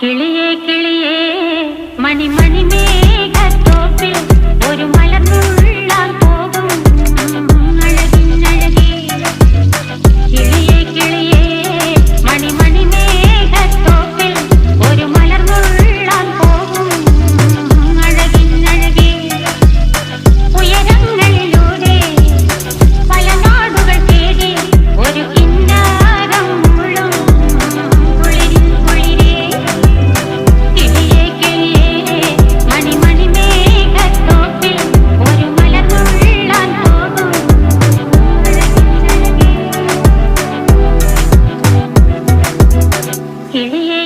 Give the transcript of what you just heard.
കിളിയേ കിളിയേ മണിമണി മേഘത്തോപ്പിൽ ഒരു മലർന്നുള്ളാൻ പോകും അഴകിനഴകേ. കിളിയേ കിളിയേ മണിമണി മേഘത്തോപ്പിൽ ഒരു മലർന്നുള്ളാൻ പോകും അഴകിനഴകേ. ഉയരങ്ങളിലൂടെ പല നാടുകൾ തേടി ഒരു കിന്നാരം മുഴും കുളിരിൻ കുളിരേ. കിളിയേ കിളിയേ മണിമണി മേഘത്തോപ്പിൽ ഒരു മലർന്നുള്ളാൻ പോകും അഴകിനഴകേ. കിളിയേ